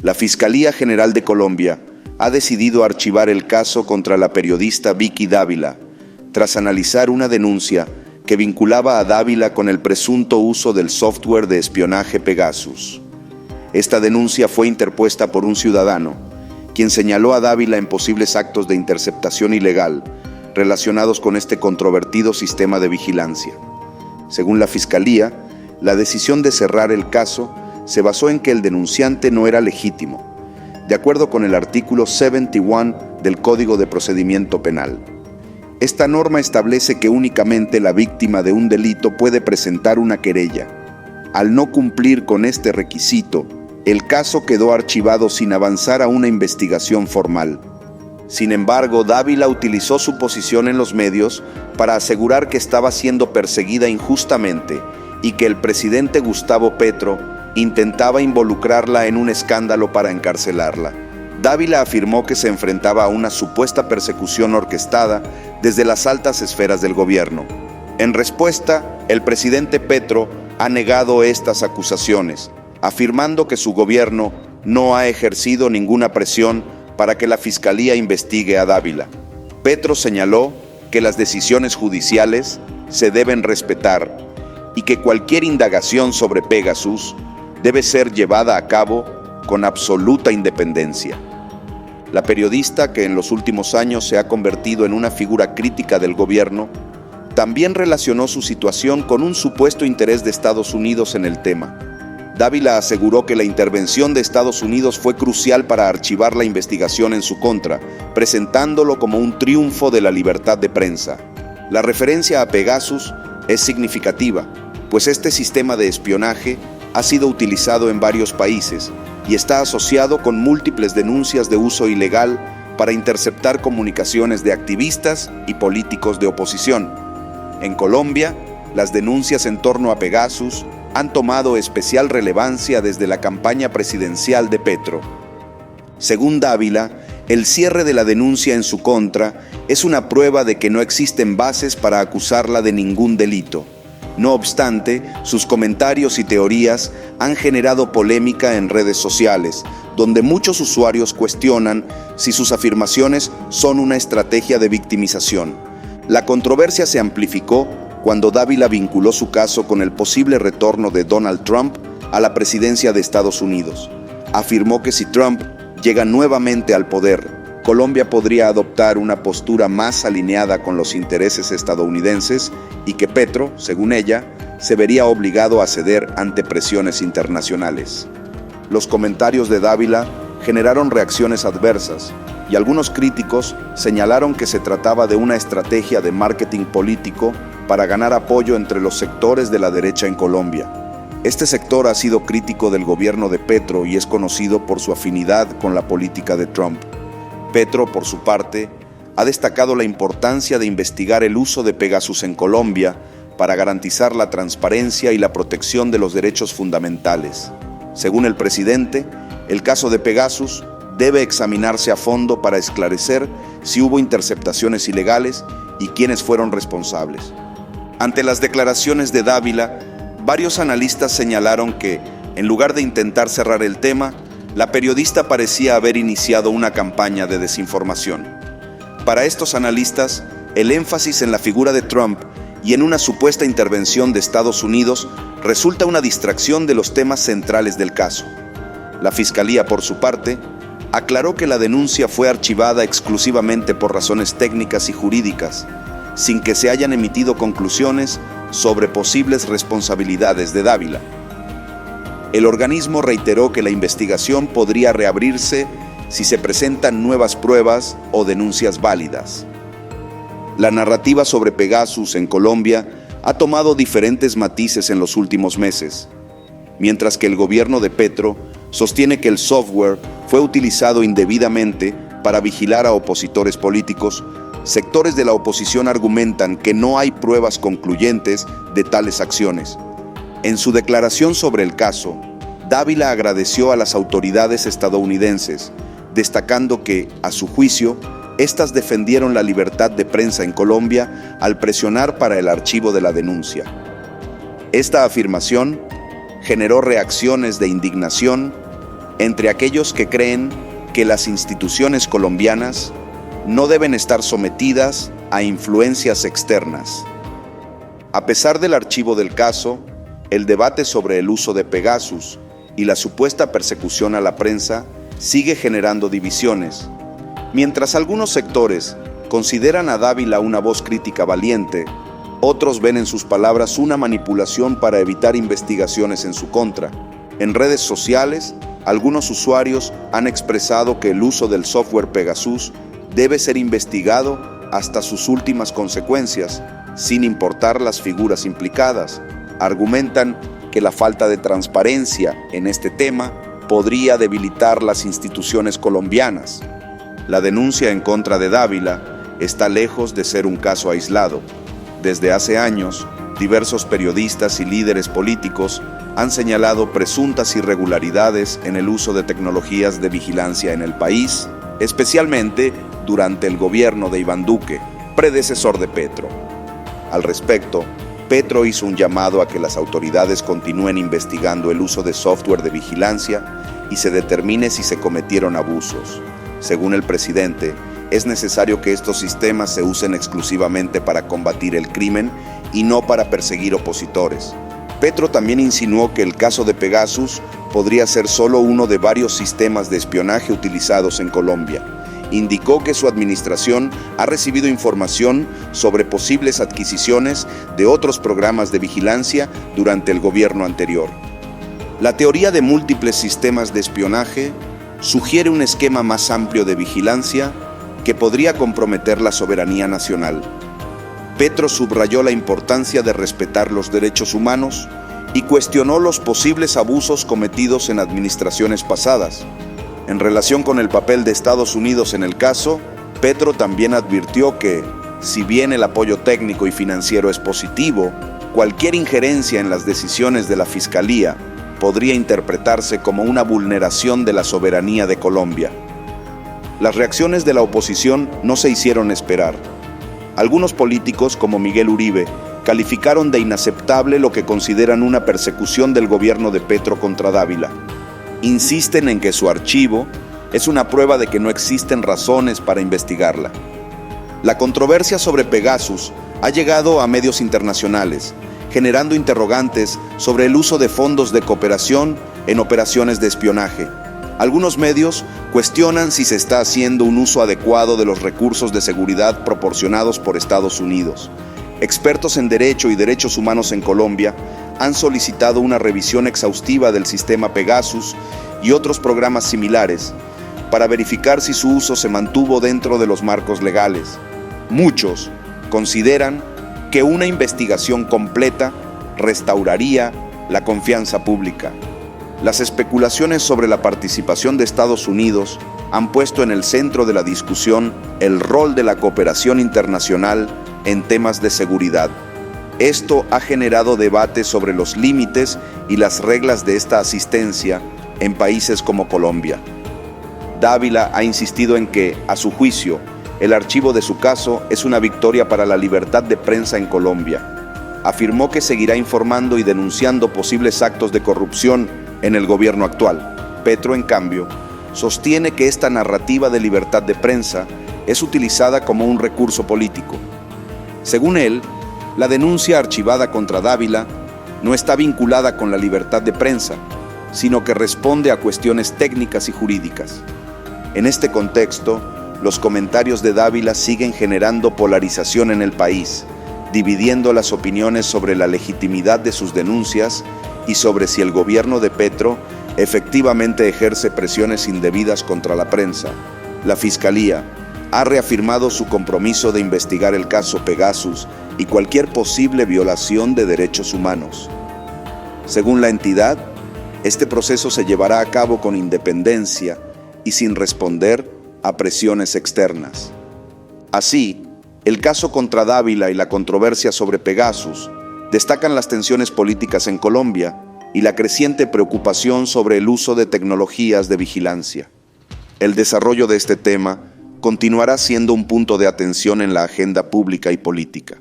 La Fiscalía General de Colombia ha decidido archivar el caso contra la periodista Vicky Dávila, tras analizar una denuncia que vinculaba a Dávila con el presunto uso del software de espionaje Pegasus. Esta denuncia fue interpuesta por un ciudadano, quien señaló a Dávila en posibles actos de interceptación ilegal relacionados con este controvertido sistema de vigilancia. Según la Fiscalía, la decisión de cerrar el caso se basó en que el denunciante no era legítimo, de acuerdo con el artículo 71 del Código de Procedimiento Penal. Esta norma establece que únicamente la víctima de un delito puede presentar una querella. Al no cumplir con este requisito, el caso quedó archivado sin avanzar a una investigación formal. Sin embargo, Dávila utilizó su posición en los medios para asegurar que estaba siendo perseguida injustamente y que el presidente Gustavo Petro intentaba involucrarla en un escándalo para encarcelarla. Dávila afirmó que se enfrentaba a una supuesta persecución orquestada desde las altas esferas del gobierno. En respuesta, el presidente Petro ha negado estas acusaciones, afirmando que su gobierno no ha ejercido ninguna presión para que la Fiscalía investigue a Dávila. Petro señaló que las decisiones judiciales se deben respetar y que cualquier indagación sobre Pegasus debe ser llevada a cabo con absoluta independencia. La periodista, que en los últimos años se ha convertido en una figura crítica del gobierno, también relacionó su situación con un supuesto interés de Estados Unidos en el tema. Dávila aseguró que la intervención de Estados Unidos fue crucial para archivar la investigación en su contra, presentándolo como un triunfo de la libertad de prensa. La referencia a Pegasus es significativa, pues este sistema de espionaje ha sido utilizado en varios países y está asociado con múltiples denuncias de uso ilegal para interceptar comunicaciones de activistas y políticos de oposición. En Colombia, las denuncias en torno a Pegasus han tomado especial relevancia desde la campaña presidencial de Petro. Según Dávila, el cierre de la denuncia en su contra es una prueba de que no existen bases para acusarla de ningún delito. No obstante, sus comentarios y teorías han generado polémica en redes sociales, donde muchos usuarios cuestionan si sus afirmaciones son una estrategia de victimización. La controversia se amplificó cuando Dávila vinculó su caso con el posible retorno de Donald Trump a la presidencia de Estados Unidos. Afirmó que si Trump llega nuevamente al poder, Colombia podría adoptar una postura más alineada con los intereses estadounidenses y que Petro, según ella, se vería obligado a ceder ante presiones internacionales. Los comentarios de Dávila generaron reacciones adversas y algunos críticos señalaron que se trataba de una estrategia de marketing político para ganar apoyo entre los sectores de la derecha en Colombia. Este sector ha sido crítico del gobierno de Petro y es conocido por su afinidad con la política de Trump. Petro, por su parte, ha destacado la importancia de investigar el uso de Pegasus en Colombia para garantizar la transparencia y la protección de los derechos fundamentales. Según el presidente, el caso de Pegasus debe examinarse a fondo para esclarecer si hubo interceptaciones ilegales y quiénes fueron responsables. Ante las declaraciones de Dávila, varios analistas señalaron que, en lugar de intentar cerrar el tema, la periodista parecía haber iniciado una campaña de desinformación. Para estos analistas, el énfasis en la figura de Trump y en una supuesta intervención de Estados Unidos resulta una distracción de los temas centrales del caso. La Fiscalía, por su parte, aclaró que la denuncia fue archivada exclusivamente por razones técnicas y jurídicas, sin que se hayan emitido conclusiones sobre posibles responsabilidades de Dávila. El organismo reiteró que la investigación podría reabrirse si se presentan nuevas pruebas o denuncias válidas. La narrativa sobre Pegasus en Colombia ha tomado diferentes matices en los últimos meses. Mientras que el gobierno de Petro sostiene que el software fue utilizado indebidamente para vigilar a opositores políticos, sectores de la oposición argumentan que no hay pruebas concluyentes de tales acciones. En su declaración sobre el caso, Dávila agradeció a las autoridades estadounidenses, destacando que, a su juicio, éstas defendieron la libertad de prensa en Colombia al presionar para el archivo de la denuncia. Esta afirmación generó reacciones de indignación entre aquellos que creen que las instituciones colombianas no deben estar sometidas a influencias externas. A pesar del archivo del caso, el debate sobre el uso de Pegasus y la supuesta persecución a la prensa sigue generando divisiones. Mientras algunos sectores consideran a Dávila una voz crítica valiente, otros ven en sus palabras una manipulación para evitar investigaciones en su contra. En redes sociales, algunos usuarios han expresado que el uso del software Pegasus debe ser investigado hasta sus últimas consecuencias, sin importar las figuras implicadas. Argumentan que la falta de transparencia en este tema podría debilitar las instituciones colombianas. La denuncia en contra de Dávila está lejos de ser un caso aislado. Desde hace años, diversos periodistas y líderes políticos han señalado presuntas irregularidades en el uso de tecnologías de vigilancia en el país, especialmente durante el gobierno de Iván Duque, predecesor de Petro. Al respecto, Petro hizo un llamado a que las autoridades continúen investigando el uso de software de vigilancia y se determine si se cometieron abusos. Según el presidente, es necesario que estos sistemas se usen exclusivamente para combatir el crimen y no para perseguir opositores. Petro también insinuó que el caso de Pegasus podría ser solo uno de varios sistemas de espionaje utilizados en Colombia. Indicó que su administración ha recibido información sobre posibles adquisiciones de otros programas de vigilancia durante el gobierno anterior. La teoría de múltiples sistemas de espionaje sugiere un esquema más amplio de vigilancia que podría comprometer la soberanía nacional. Petro subrayó la importancia de respetar los derechos humanos y cuestionó los posibles abusos cometidos en administraciones pasadas. En relación con el papel de Estados Unidos en el caso, Petro también advirtió que, si bien el apoyo técnico y financiero es positivo, cualquier injerencia en las decisiones de la Fiscalía podría interpretarse como una vulneración de la soberanía de Colombia. Las reacciones de la oposición no se hicieron esperar. Algunos políticos, como Miguel Uribe, calificaron de inaceptable lo que consideran una persecución del gobierno de Petro contra Dávila. Insisten en que su archivo es una prueba de que no existen razones para investigarla. La controversia sobre Pegasus ha llegado a medios internacionales, generando interrogantes sobre el uso de fondos de cooperación en operaciones de espionaje. Algunos medios cuestionan si se está haciendo un uso adecuado de los recursos de seguridad proporcionados por Estados Unidos. Expertos en derecho y derechos humanos en Colombia han solicitado una revisión exhaustiva del sistema Pegasus y otros programas similares para verificar si su uso se mantuvo dentro de los marcos legales. Muchos consideran que una investigación completa restauraría la confianza pública. Las especulaciones sobre la participación de Estados Unidos han puesto en el centro de la discusión el rol de la cooperación internacional en temas de seguridad. Esto ha generado debates sobre los límites y las reglas de esta asistencia en países como Colombia. Dávila ha insistido en que, a su juicio, el archivo de su caso es una victoria para la libertad de prensa en Colombia. Afirmó que seguirá informando y denunciando posibles actos de corrupción en el gobierno actual. Petro, en cambio, sostiene que esta narrativa de libertad de prensa es utilizada como un recurso político. Según él, la denuncia archivada contra Dávila no está vinculada con la libertad de prensa, sino que responde a cuestiones técnicas y jurídicas. En este contexto, los comentarios de Dávila siguen generando polarización en el país, dividiendo las opiniones sobre la legitimidad de sus denuncias y sobre si el gobierno de Petro efectivamente ejerce presiones indebidas contra la prensa. La Fiscalía ha reafirmado su compromiso de investigar el caso Pegasus y cualquier posible violación de derechos humanos. Según la entidad, este proceso se llevará a cabo con independencia y sin responder a presiones externas. Así, el caso contra Dávila y la controversia sobre Pegasus destacan las tensiones políticas en Colombia y la creciente preocupación sobre el uso de tecnologías de vigilancia. El desarrollo de este tema continuará siendo un punto de atención en la agenda pública y política.